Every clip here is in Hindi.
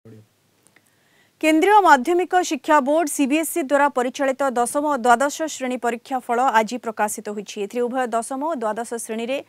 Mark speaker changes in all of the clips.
Speaker 1: केंद्रीय माध्यमिक शिक्षा बोर्ड सीबीएसई द्वारा परिचालित दशम और द्वादश श्रेणी परीक्षा फल आज प्रकाशित होती। उभय दशम और द्वादश श्रेणी रे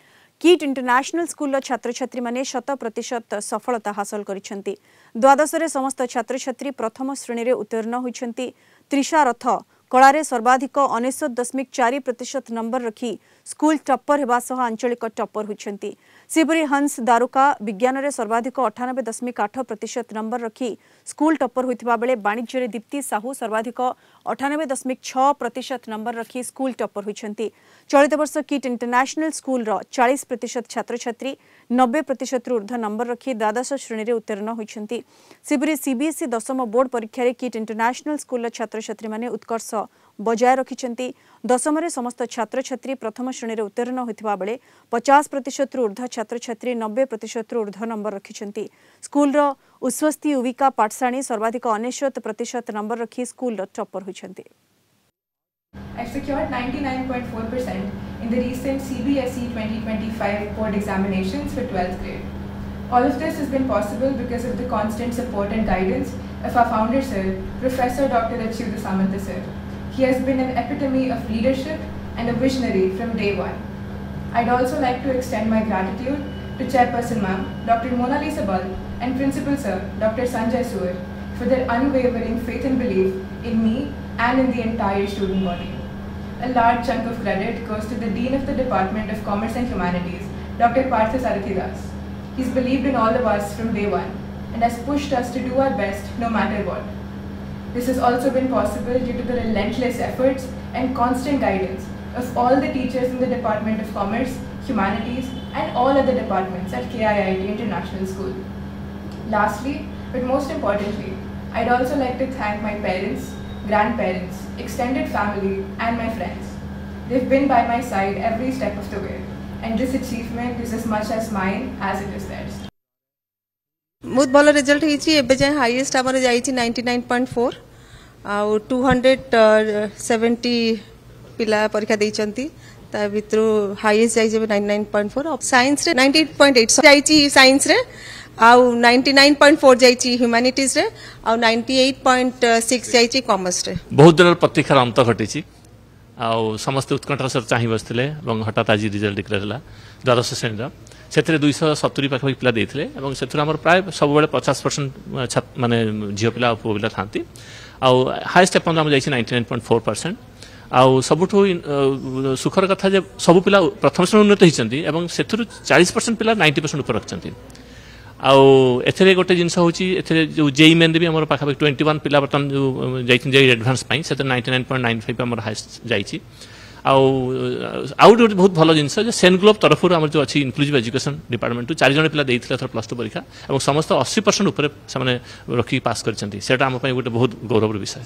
Speaker 1: किट इंटरनेशनल स्कूल छात्र छात्री माने 100% सफलता हासिल करिसेंती। द्वादश रे समस्त छात्र छात्री प्रथम श्रेणी रे उत्तीर्ण होइछंती। त्रिशा रथ कलारे सर्वाधिक 19.4% नंबर रखी स्कूल टप्पर हेबा सह आंचलिक टप्पर होइछंती। सेपरी हंस दारुका विज्ञान रे सर्वाधिक 98.8% नंबर रखी स्कूल टप्पर होइथिबा बेले वाणिज्य रे दीप्ति साहू सर्वाधिक 98.6% नंबर रखी स्कूल टप्पर होइछंती। चलित वर्ष किट इंटरनेशनल स्कूल रो 40% छात्र छात्री 90% रु ऊर्ध्व नंबर रखी द्वादश श्रेणी रे उत्तीर्ण होइछंती। सेपरी सीबीएसई दशम बोर्ड परीक्षा रे किट इंटरनेशनल स्कूल छात्र छात्री माने उत्कर्ष बजाय रखिछंती। दशम रे समस्त छात्र छात्री प्रथम श्रेणी रे उत्तीर्ण होइथिबा बेले 50% रु ऊर्ध्व छात्र छात्री 90% रु ऊर्ध्व नंबर रखिछंती। स्कूल रो उस्वस्ति युविका पाठशाणी सर्वाधिक 99% नंबर रखी school row topper होइछंती।
Speaker 2: I've secured 99.4% in the recent CBSE 2025 board examinations for 12th grade. All of this has been possible because of the constant support and guidance of our founder sir, Professor Dr. Achyuta Samanta sir. He has been an epitome of leadership and a visionary from day one. I'd also like to extend my gratitude to Chairperson Ma'am, Dr. Mona Lisa Bal, and Principal Sir, Dr. Sanjay Suar, for their unwavering faith and belief in me and in the entire student body. A large chunk of credit goes to the Dean of the Department of Commerce and Humanities, Dr. Partha Sarathidas. He's believed in all of us from day one and has pushed us to do our best no matter what. This has also been possible due to the relentless efforts and constant guidance of all the teachers in the Department of Commerce, Humanities, and all other departments at KIIT International School. Lastly, but most importantly, I'd also like to thank my parents, grandparents, extended family, and my friends. They've been by my side every step of the way, and this achievement is as much as mine as it is theirs.
Speaker 3: बहुत भल रिजल्ट होती है। जाए हाईएस्ट आमर जाइए 99.4 आउ 270 पिला परीक्षा देइचंती। ता भितरु हाईएस्ट जाइए 99.4 साइंस रे 98.8 जाइए साइंस रे आउ 99.4 जाइए ह्यूमैनिटीज रे आउ 98.6 जाइए कॉमर्स रे।
Speaker 4: बहुत दिन प्रतीक्षार अंत घटी आउ समस्त उत्कंठार सहित चाह बसते हठात आज रिजल्ट डिक्लेयर है द्वादश श्रेणी से 270 पाखापाखि पिला देते प्राय सब 50% माने झील पिला पुओ पिला था हाएस्ट एपर्यंत जाइए 99.4%। आउ सबुठ सुखर कथा जे सब पिला प्रथम श्रेणी उन्नत होती 40% पिला 90% ऊपर रखिंट। आउ गोटे जिनस हूँ जो जेई मेन भी आम पाखापाखि 21 पिला बर्तमान जो जाइए एडभांस से 99.95 आम हाएस्ट जाइए। आउ बहुत भल जिनस सेन ग्लोब तरफ जो अच्छी इनक्लूसिव एजुकेशन डिपार्टमेंट 4 जन पिला देते +2 परीक्षा और समस्त 80% ऊपर से रखी पास कर गोटे बहुत गौरवर विषय।